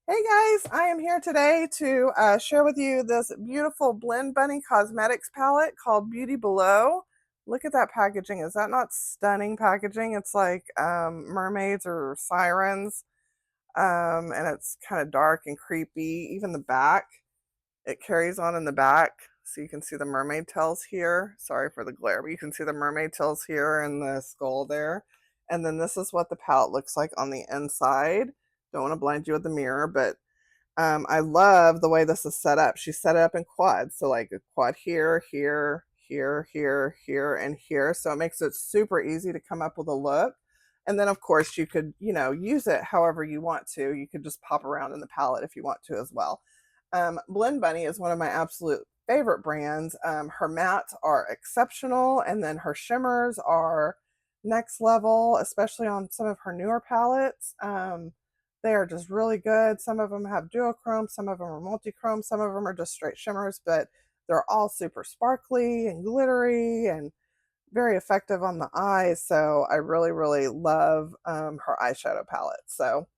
Hey guys, I am here today to share with you this beautiful Blend Bunny Cosmetics palette called Beauty Below. Look at that packaging. Is that not stunning packaging? It's like mermaids or sirens, and it's kind of dark and creepy. Even the back, it carries on in the back. So you can see the mermaid tails here. Sorry for the glare, but you can see the mermaid tails here and the skull there. And then this is what the palette looks like on the inside. Don't want to blind you with the mirror, but I love the way this is set up. She set it up in quads. So like a quad here, here, here, here, here, and here. So it makes it super easy to come up with a look. And then of course you could, use it however you want to. You could just pop around in the palette if you want to as well. Blend Bunny is one of my absolute favorite brands. Her mattes are exceptional, and then her shimmers are next level, especially on some of her newer palettes. They are just really good. Some of them have duochrome, some of them are multi-chrome, some of them are just straight shimmers, but they're all super sparkly and glittery and very effective on the eyes. So I really, really love her eyeshadow palette. So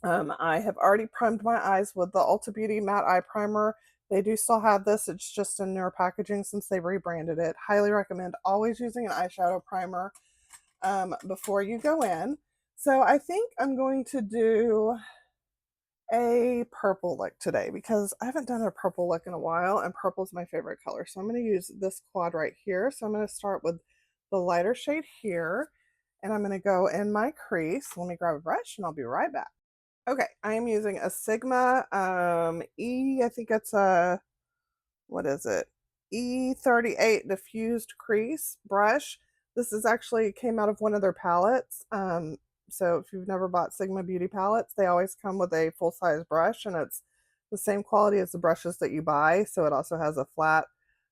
I have already primed my eyes with the Ulta Beauty Matte Eye Primer. They do still have this. It's just in newer packaging since they rebranded it. Highly recommend always using an eyeshadow primer before you go in. So I think I'm going to do a purple look today because I haven't done a purple look in a while, and purple is my favorite color. So I'm going to use this quad right here. So I'm going to start with the lighter shade here, and I'm going to go in my crease. Let me grab a brush and I'll be right back. Okay, I am using a Sigma I think it's a, what is it? E38 diffused crease brush. This is actually came out of one of their palettes. So if you've never bought Sigma Beauty palettes, they always come with a full-size brush, and it's the same quality as the brushes that you buy. So it also has a flat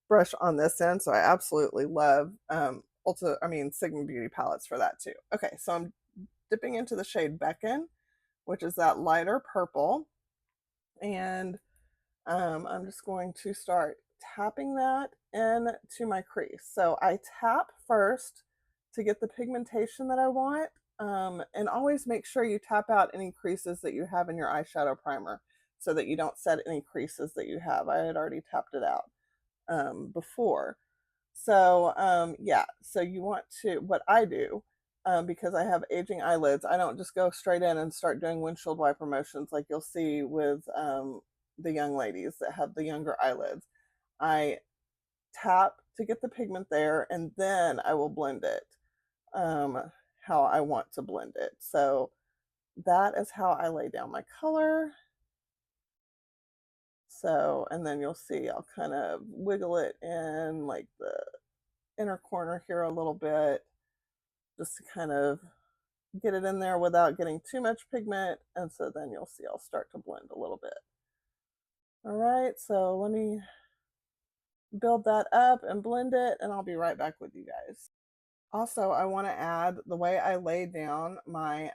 brush on this end. So I absolutely love Sigma Beauty palettes for that too. Okay, so I'm dipping into the shade Beckon, which is that lighter purple. And I'm just going to start tapping that into my crease. So I tap first to get the pigmentation that I want. And always make sure you tap out any creases that you have in your eyeshadow primer so that you don't set any creases that you have. I had already tapped it out before. So yeah, so you want to, what I do, because I have aging eyelids, I don't just go straight in and start doing windshield wiper motions like you'll see with the young ladies that have the younger eyelids. I tap to get the pigment there, and then I will blend it how I want to blend it. So that is how I lay down my color. So, and then you'll see I'll kind of wiggle it in like the inner corner here a little bit, just to kind of get it in there without getting too much pigment. And so then you'll see I'll start to blend a little bit. All right, so let me build that up and blend it, and I'll be right back with you guys. Also, I want to add the way I lay down my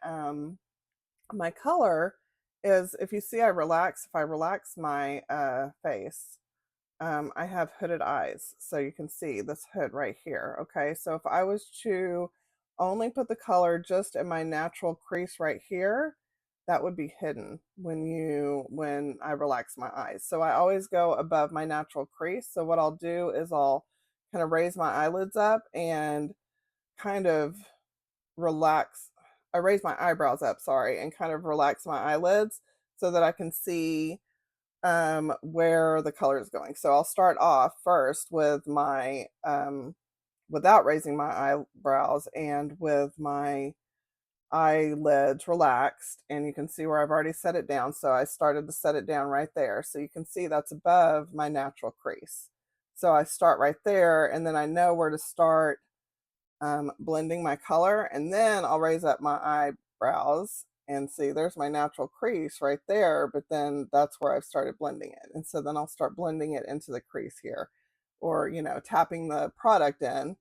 color is, if you see if I relax my face, I have hooded eyes. So you can see this hood right here. Okay, so if I was to only put the color just in my natural crease right here, that would be hidden when I relax my eyes. So I always go above my natural crease. So what I'll do is I'll kind of raise my eyelids up and kind of relax. I raise my eyebrows up, sorry, and kind of relax my eyelids so that I can see where the color is going. So I'll start off first with my without raising my eyebrows and with my eyelids relaxed, and you can see where I've already set it down. So I started to set it down right there. So you can see that's above my natural crease. So I start right there, and then I know where to start blending my color, and then I'll raise up my eyebrows and see there's my natural crease right there, but then that's where I've started blending it. And so then I'll start blending it into the crease here, or, tapping the product in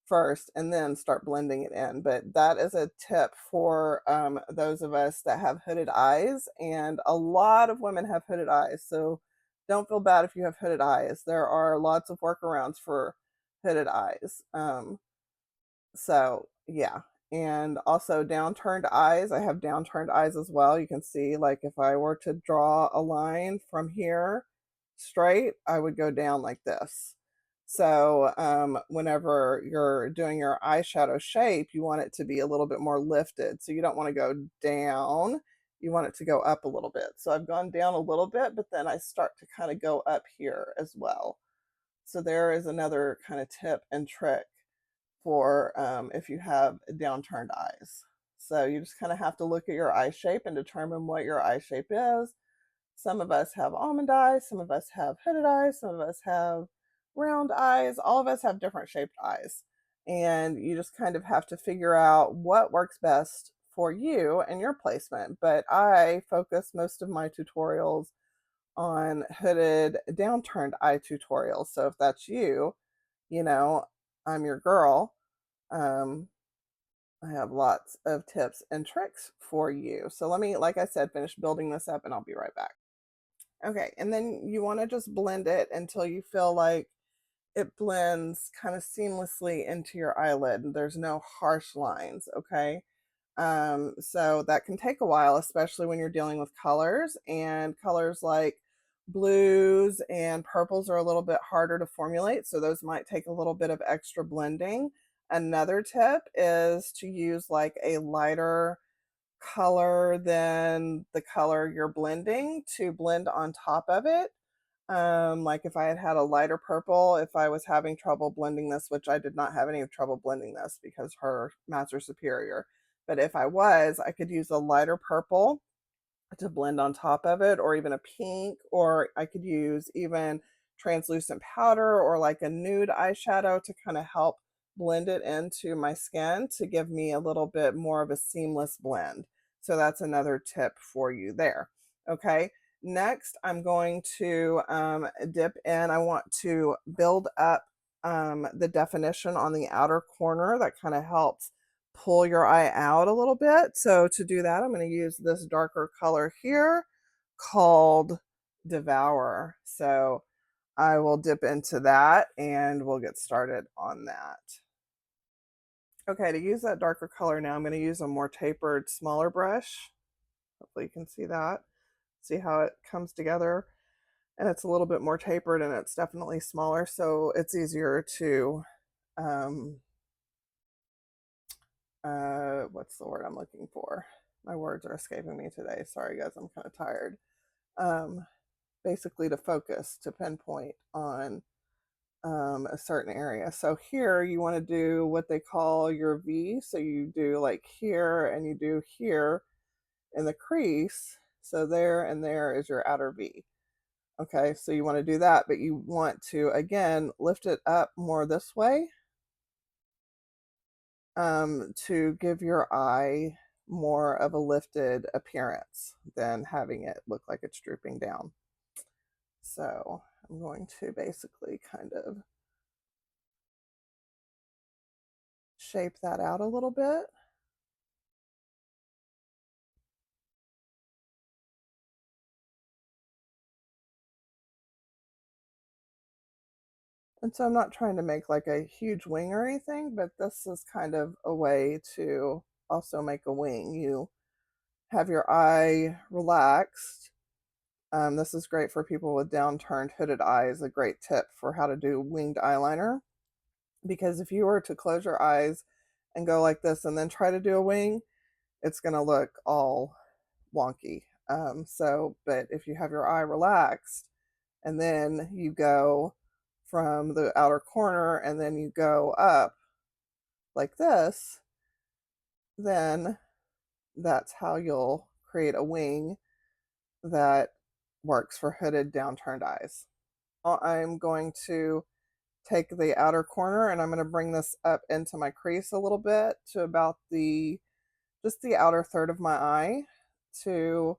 first and then start blending it in. But that is a tip for those of us that have hooded eyes, and a lot of women have hooded eyes. So don't feel bad if you have hooded eyes. There are lots of workarounds for hooded eyes. So yeah, And also downturned eyes. I have downturned eyes as well. You can see, like, if I were to draw a line from here straight, I would go down like this. So whenever you're doing your eyeshadow shape, you want it to be a little bit more lifted. So you don't want to go down. You want it to go up a little bit. So I've gone down a little bit, but then I start to kind of go up here as well. So there is another kind of tip and trick for if you have downturned eyes. So you just kind of have to look at your eye shape and determine what your eye shape is. Some of us have almond eyes, some of us have hooded eyes, some of us have round eyes. All of us have different shaped eyes. And you just kind of have to figure out what works best for you and your placement. But I focus most of my tutorials on hooded, downturned eye tutorials. So if that's you, you know, I'm your girl. Um, I have lots of tips and tricks for you. So let me, like I said, finish building this up and I'll be right back. Okay, and then you want to just blend it until you feel like it blends kind of seamlessly into your eyelid. There's no harsh lines, okay? So that can take a while, especially when you're dealing with colors, and colors like blues and purples are a little bit harder to formulate. So those might take a little bit of extra blending. Another tip is to use like a lighter color than the color you're blending to blend on top of it. Like if I had had a lighter purple, if I was having trouble blending this, which I did not have any trouble blending this because her mats are superior. But if I was, I could use a lighter purple to blend on top of it, or even a pink, or I could use even translucent powder or like a nude eyeshadow to kind of help blend it into my skin to give me a little bit more of a seamless blend. So that's another tip for you there. Okay. Next, I'm going to dip in. I want to build up the definition on the outer corner. That kind of helps pull your eye out a little bit. So to do that, I'm going to use this darker color here called Devour. So I will dip into that and we'll get started on that. Okay, to use that darker color now, I'm going to use a more tapered, smaller brush. Hopefully you can see that. See how it comes together? And it's a little bit more tapered and it's definitely smaller, so it's easier to what's the word I'm looking for? My words are escaping me today. Sorry guys, I'm kind of tired. Um, Basically to focus, to pinpoint on a certain area. So here you want to do what they call your V. So you do like here and you do here in the crease. So there and there is your outer V. Okay, so you want to do that, but you want to, again, lift it up more this way to give your eye more of a lifted appearance than having it look like it's drooping down. So I'm going to basically kind of shape that out a little bit. And so I'm not trying to make like a huge wing or anything, but this is kind of a way to also make a wing. You have your eye relaxed. This is great for people with downturned hooded eyes, a great tip for how to do winged eyeliner. Because if you were to close your eyes and go like this and then try to do a wing, it's going to look all wonky. But if you have your eye relaxed and then you go from the outer corner and then you go up like this, then that's how you'll create a wing that works for hooded downturned eyes. I'm going to take the outer corner and I'm going to bring this up into my crease a little bit to about just the outer third of my eye to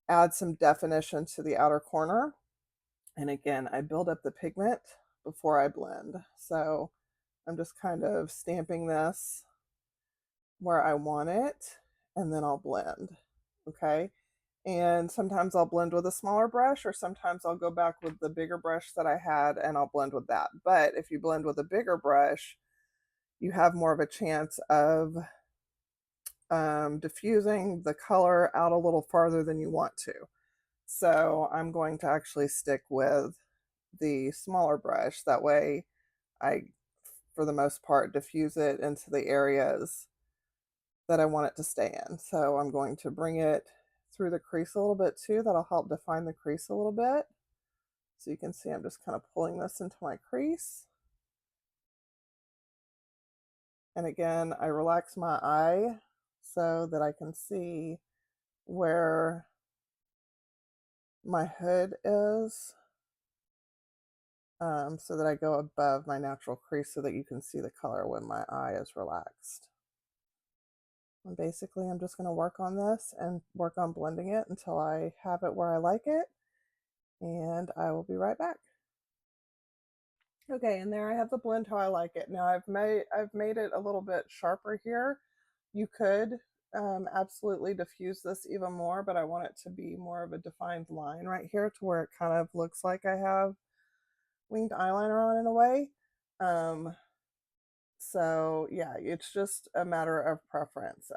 add some definition to the outer corner. And again, I build up the pigment before I blend. So I'm just kind of stamping this where I want it and then I'll blend. Okay. And sometimes I'll blend with a smaller brush, or sometimes I'll go back with the bigger brush that I had and I'll blend with that. But if you blend with a bigger brush, you have more of a chance of diffusing the color out a little farther than you want to. So I'm going to actually stick with the smaller brush. That way I, for the most part, diffuse it into the areas that I want it to stay in. So I'm going to bring it through the crease a little bit too. That'll help define the crease a little bit. So you can see I'm just kind of pulling this into my crease. And again, I relax my eye so that I can see where my hood is, so that I go above my natural crease so that you can see the color when my eye is relaxed. And basically, I'm just going to work on this and work on blending it until I have it where I like it, and I will be right back. Okay, and there I have the blend how I like it. Now I've made it a little bit sharper here. You could absolutely diffuse this even more, but I want it to be more of a defined line right here to where it kind of looks like I have winged eyeliner on in a way. So yeah, it's just a matter of preference.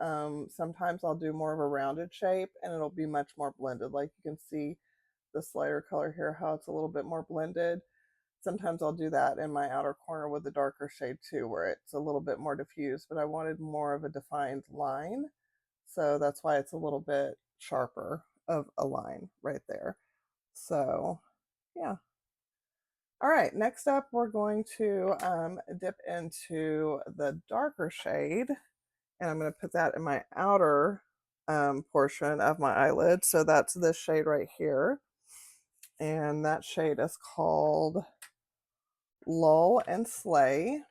Sometimes I'll do more of a rounded shape and it'll be much more blended. Like you can see this lighter color here, how it's a little bit more blended. Sometimes I'll do that in my outer corner with the darker shade too, where it's a little bit more diffused, but I wanted more of a defined line. So that's why it's a little bit sharper of a line right there. So yeah. All right, next up, we're going to dip into the darker shade, and I'm going to put that in my outer portion of my eyelid. So that's this shade right here, and that shade is called Lull and Slay.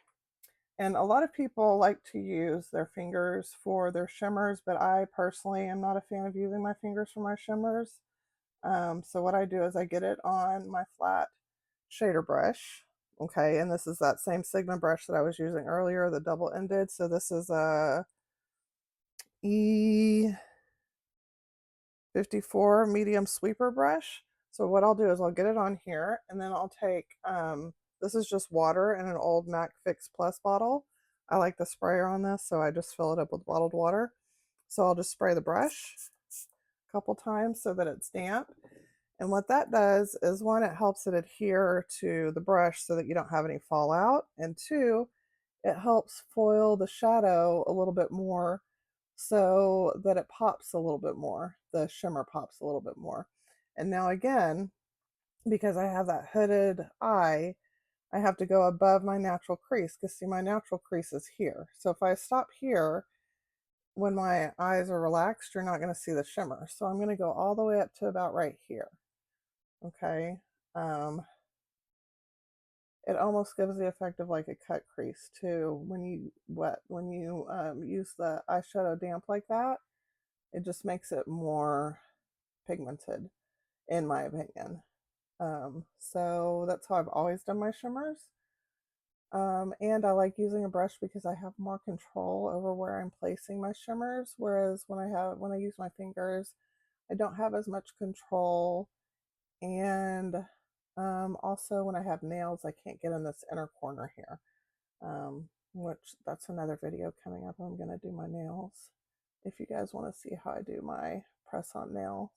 And a lot of people like to use their fingers for their shimmers, but I personally am not a fan of using my fingers for my shimmers. So what I do is I get it on my flat shader brush. Okay, and this is that same Sigma brush that I was using earlier, the double-ended. So this is a E54 medium sweeper brush. So what I'll do is I'll get it on here, and then I'll take, this is just water in an old MAC Fix Plus bottle. I like the sprayer on this, so I just fill it up with bottled water. So I'll just spray the brush a couple times so that it's damp. And what that does is, one, it helps it adhere to the brush so that you don't have any fallout. And two, it helps foil the shadow a little bit more so that it pops a little bit more. The shimmer pops a little bit more. And now again, because I have that hooded eye, I have to go above my natural crease, because see, my natural crease is here. So if I stop here, when my eyes are relaxed, you're not going to see the shimmer. So I'm going to go all the way up to about right here. Okay. It almost gives the effect of like a cut crease too when you use the eyeshadow damp like that. It just makes it more pigmented, in my opinion. So that's how I've always done my shimmers. And I like using a brush because I have more control over where I'm placing my shimmers, whereas when I use my fingers, I don't have as much control. And also when I have nails, I can't get in this inner corner here, which that's another video coming up. I'm going to do my nails. If you guys want to see how I do my press on nails,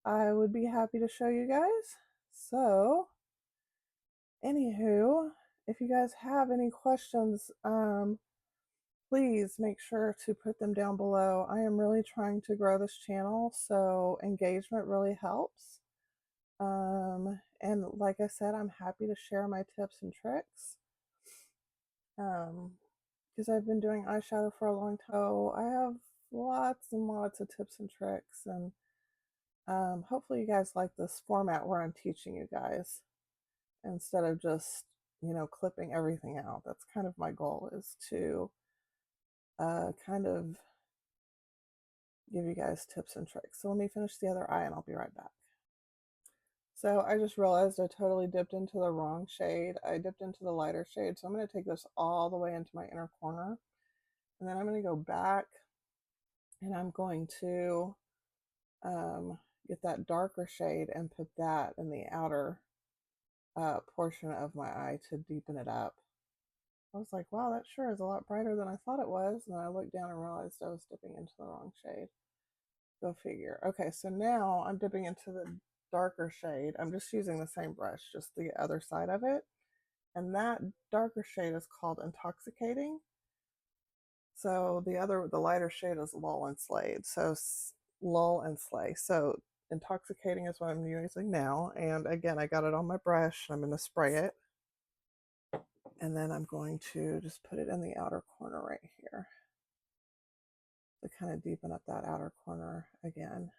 I would be happy to show you guys. So anywho, if you guys have any questions, please make sure to put them down below. I am really trying to grow this channel, so engagement really helps. And like I said, I'm happy to share my tips and tricks. Because I've been doing eyeshadow for a long time. So I have lots and lots of tips and tricks, and hopefully you guys like this format where I'm teaching you guys instead of just, clipping everything out. That's kind of my goal, is to kind of give you guys tips and tricks. So let me finish the other eye and I'll be right back. So I just realized I totally dipped into the wrong shade. I dipped into the lighter shade. So I'm going to take this all the way into my inner corner. And then I'm going to go back and I'm going to get that darker shade and put that in the outer portion of my eye to deepen it up. I was like, wow, that sure is a lot brighter than I thought it was. And then I looked down and realized I was dipping into the wrong shade. Go figure. Okay, so now I'm dipping into the darker shade. I'm just using the same brush, just the other side of it. And that darker shade is called Intoxicating. So the lighter shade is Lull and Slade. So Lull and Slay. So Intoxicating is what I'm using now. And again, I got it on my brush. I'm going to spray it. And then I'm going to just put it in the outer corner right here to kind of deepen up that outer corner again.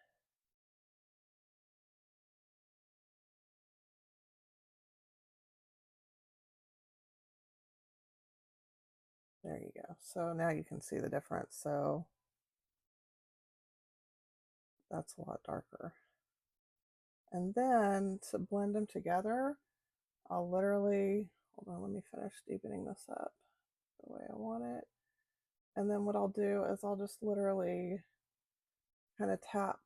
There you go. So now you can see the difference. So that's a lot darker. And then to blend them together, I'll literally, hold on, let me finish deepening this up the way I want it. And then what I'll do is I'll just literally kind of tap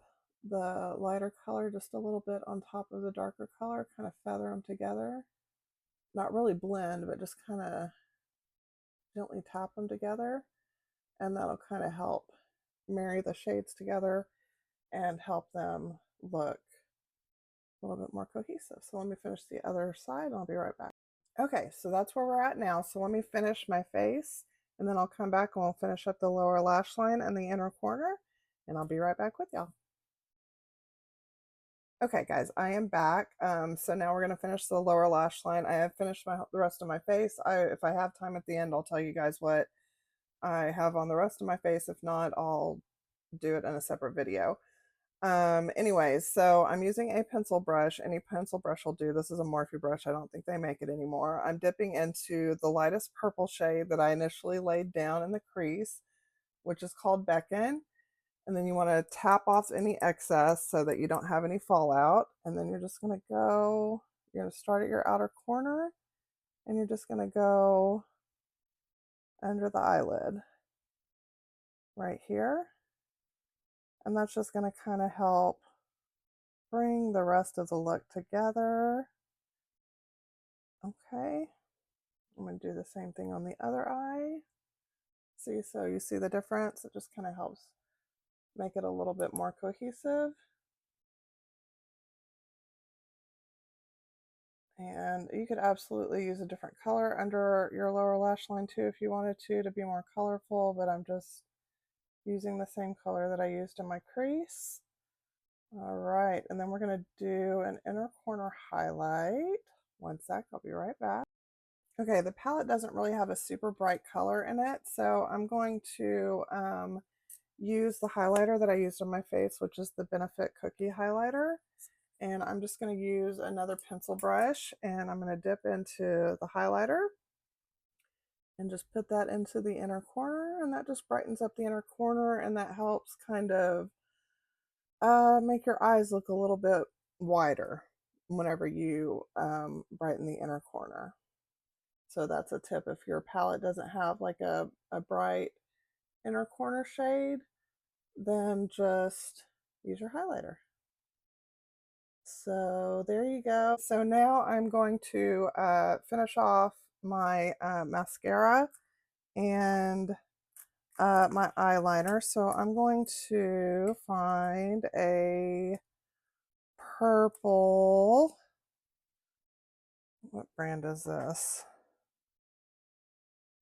the lighter color just a little bit on top of the darker color, kind of feather them together. Not really blend, but just kind of gently tap them together. And that'll kind of help marry the shades together and help them look a little bit more cohesive. So let me finish the other side and I'll be right back. Okay, so that's where we're at now. So let me finish my face and then I'll come back and we'll finish up the lower lash line and the inner corner and I'll be right back with y'all. Okay guys, I am back. So now we're going to finish the lower lash line. I have finished the rest of my face. If I have time at the end, I'll tell you guys what I have on the rest of my face. If not, I'll do it in a separate video. Anyways, so I'm using a pencil brush. Any pencil brush will do. This is a Morphe brush. I don't think they make it anymore. I'm dipping into the lightest purple shade that I initially laid down in the crease, which is called Beckon. And then you want to tap off any excess so that you don't have any fallout. And then you're just going to go, you're going to start at your outer corner and you're just going to go under the eyelid right here. And that's just going to kind of help bring the rest of the look together. Okay, I'm going to do the same thing on the other eye. See, so you see the difference? It just kind of helps make it a little bit more cohesive. And you could absolutely use a different color under your lower lash line too if you wanted to be more colorful, but I'm just using the same color that I used in my crease. All right, and then we're going to do an inner corner highlight. One sec, I'll be right back. Okay, the palette doesn't really have a super bright color in it, so I'm going to use the highlighter that I used on my face, which is the Benefit Cookie highlighter. And I'm just going to use another pencil brush and I'm going to dip into the highlighter and just put that into the inner corner, and that just brightens up the inner corner and that helps kind of make your eyes look a little bit wider whenever you brighten the inner corner. So that's a tip. If your palette doesn't have like a bright inner corner shade, then just use your highlighter. So there you go. So now I'm going to finish off my mascara and my eyeliner. So I'm going to find a purple. What brand is this?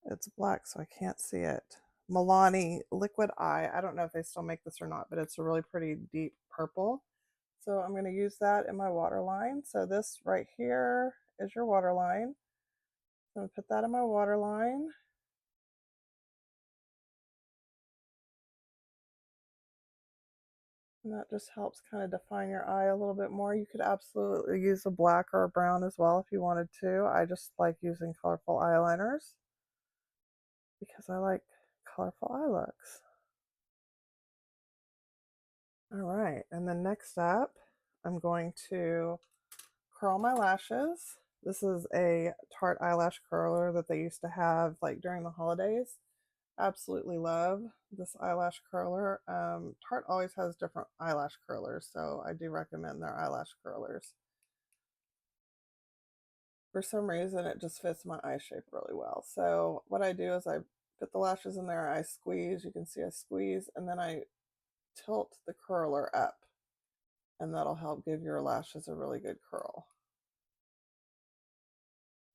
It's black, so I can't see it. Milani Liquid Eye. I don't know if they still make this or not, but it's a really pretty deep purple. So I'm going to use that in my waterline. So this right here is your waterline. I'm going to put that in my waterline. And that just helps kind of define your eye a little bit more. You could absolutely use a black or a brown as well if you wanted to. I just like using colorful eyeliners because I like colorful eye looks. All right, and then next up, I'm going to curl my lashes. This is a Tarte eyelash curler that they used to have like during the holidays. Absolutely love this eyelash curler. Tarte always has different eyelash curlers, so I do recommend their eyelash curlers. For some reason, it just fits my eye shape really well. So what I do is I put the lashes in there, I squeeze, you can see I squeeze, and then I tilt the curler up, and that'll help give your lashes a really good curl.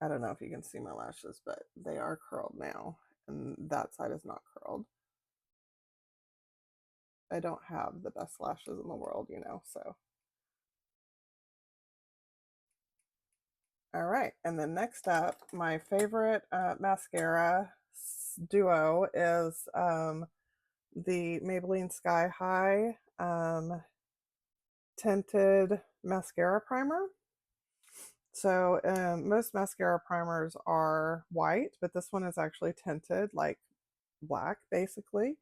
I don't know if you can see my lashes, but they are curled now, and that side is not curled. I don't have the best lashes in the world, you know, so. All right, and then next up, my favorite mascara duo is the Maybelline Sky High tinted mascara primer. So most mascara primers are white, but this one is actually tinted like black basically.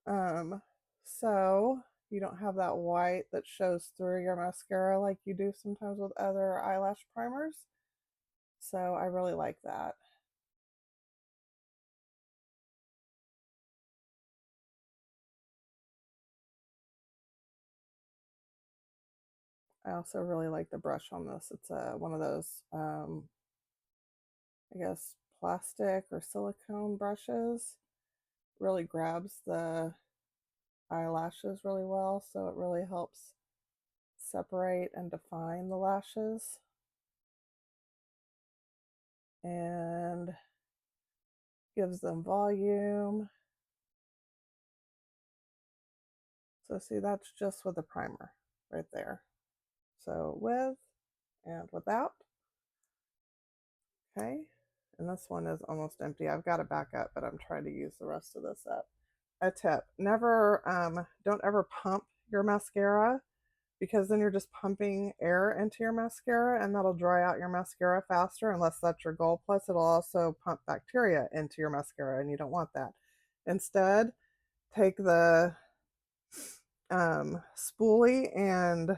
Um, so you don't have that white that shows through your mascara like you do sometimes with other eyelash primers. So I really like that. I also really like the brush on this. It's one of those, I guess, plastic or silicone brushes. Really grabs the eyelashes really well, so it really helps separate and define the lashes. And gives them volume. So see, that's just with the primer right there. So with and without. Okay. And this one is almost empty. I've got to back up, but I'm trying to use the rest of this up. A tip, never, don't ever pump your mascara, because then you're just pumping air into your mascara and that'll dry out your mascara faster unless that's your goal. Plus, it'll also pump bacteria into your mascara and you don't want that. Instead, take the spoolie and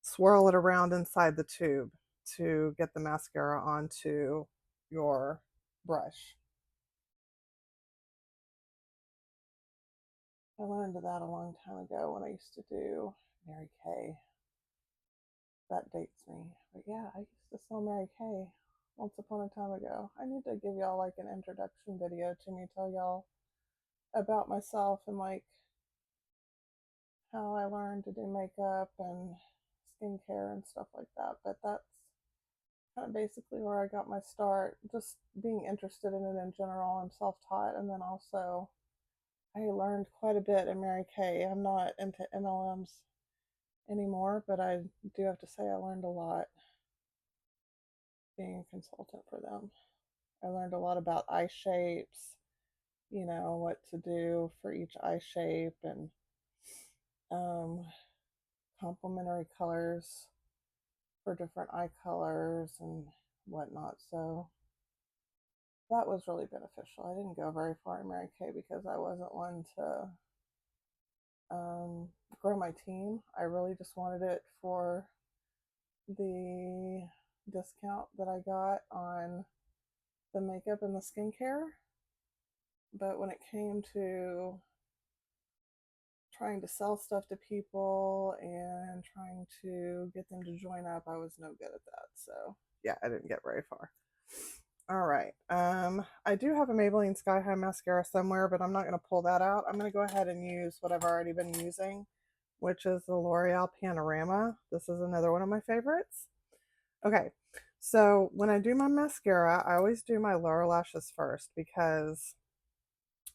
swirl it around inside the tube to get the mascara onto your brush. I learned that a long time ago when I used to do Mary Kay. That dates me. But yeah, I used to sell Mary Kay once upon a time ago. I need to give y'all like an introduction video to me, tell y'all about myself and like how I learned to do makeup and skincare and stuff like that. But that's kind of basically where I got my start, just being interested in it in general. I'm self taught, and then also I learned quite a bit in Mary Kay. I'm not into MLMs anymore, but I do have to say I learned a lot being a consultant for them. I learned a lot about eye shapes, you know, what to do for each eye shape, and um, complementary colors for different eye colors and whatnot. So that was really beneficial. I didn't go very far in Mary Kay because I wasn't one to grow my team. I really just wanted it for the discount that I got on the makeup and the skincare. But when it came to trying to sell stuff to people and trying to get them to join up, I was no good at that. So yeah, I didn't get very far. All right. I do have a Maybelline Sky High mascara somewhere, but I'm not going to pull that out. I'm going to go ahead and use what I've already been using, which is the L'Oreal Panorama. This is another one of my favorites. Okay. So when I do my mascara, I always do my lower lashes first, because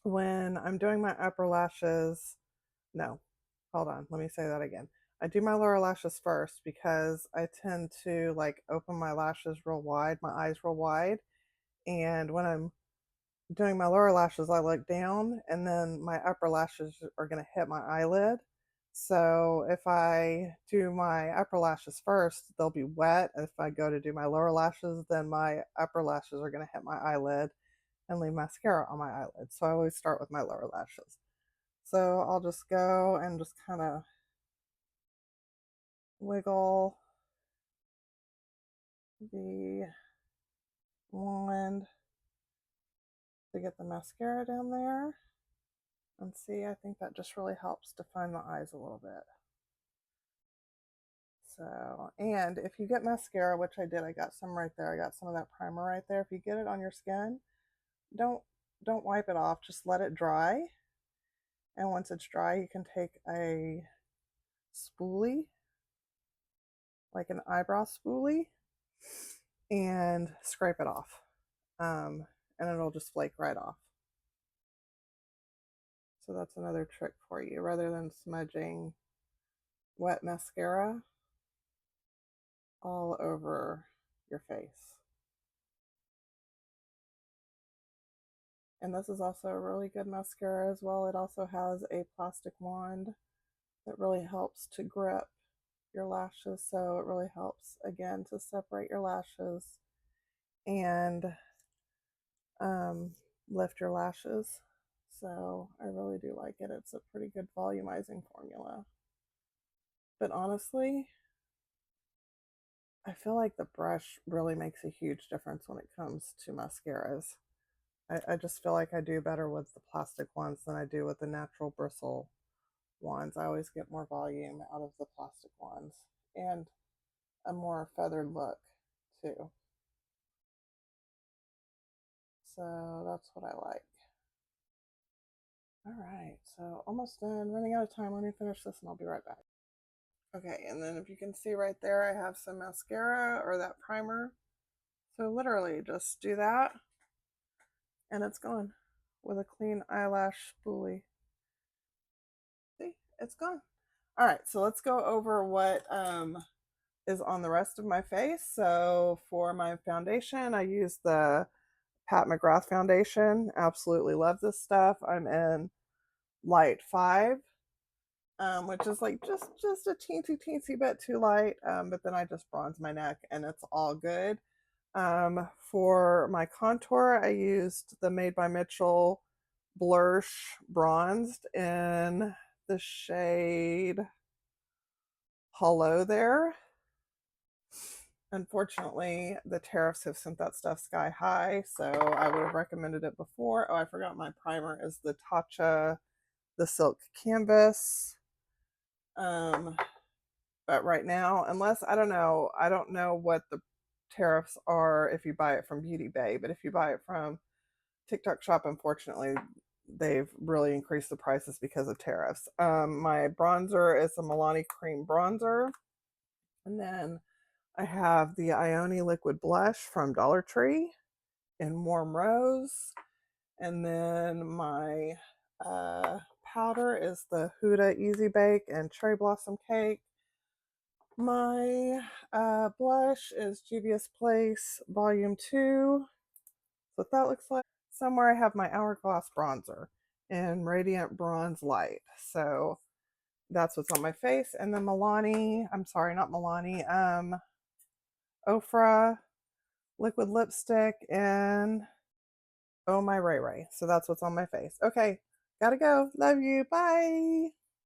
when I'm doing my upper lashes, no, hold on, let me say that again. I do my lower lashes first because I tend to like open my lashes real wide, my eyes real wide. And when I'm doing my lower lashes, I look down, and then my upper lashes are going to hit my eyelid. So if I do my upper lashes first, they'll be wet. If I go to do my lower lashes, then my upper lashes are going to hit my eyelid and leave mascara on my eyelid. So I always start with my lower lashes. So I'll just go and just kind of wiggle the wand to get the mascara down there. And see, I think that just really helps define the eyes a little bit. So, and if you get mascara, which I did, I got some right there. I got some of that primer right there. If you get it on your skin, don't don't wipe it off. Just let it dry. And once it's dry, you can take a spoolie, like an eyebrow spoolie, and scrape it off. And it'll just flake right off. So that's another trick for you. Rather than smudging wet mascara all over your face. And this is also a really good mascara as well. It also has a plastic wand that really helps to grip your lashes. So it really helps, again, to separate your lashes and lift your lashes. So I really do like it. It's a pretty good volumizing formula. But honestly, I feel like the brush really makes a huge difference when it comes to mascaras. I just feel like I do better with the plastic ones than I do with the natural bristle ones. I always get more volume out of the plastic ones and a more feathered look too. So that's what I like. All right, so almost done, running out of time. Let me finish this and I'll be right back. Okay, and then if you can see right there, I have some mascara or that primer. So literally just do that and it's gone with a clean eyelash spoolie. See, it's gone. All right, so let's go over what is on the rest of my face. So for my foundation, I use the Pat McGrath foundation. Absolutely love this stuff. I'm in light 5, which is like just a teensy bit too light, but then I just bronze my neck and it's all good. For my contour, I used the Made by Mitchell Blursh Bronzed in the shade Hollow there. Unfortunately, the tariffs have sent that stuff sky high, so I would have recommended it before. Oh, I forgot my primer is the Tatcha, the Silk Canvas. But right now, unless I don't know what the tariffs are if you buy it from Beauty Bay, but if you buy it from TikTok Shop, unfortunately, they've really increased the prices because of tariffs. My bronzer is a Milani Cream Bronzer. And then I have the Ioni Liquid Blush from Dollar Tree in Warm Rose. And then my powder is the Huda Easy Bake and Cherry Blossom Cake. My blush is Juvia's Place Volume 2. What that looks like. Somewhere I have my Hourglass bronzer in Radiant Bronze Light. So that's what's on my face. And then Milani, I'm sorry, not Milani, Ofra liquid lipstick and Oh My Ray Ray. So that's what's on my face. Okay, gotta go. Love you. Bye.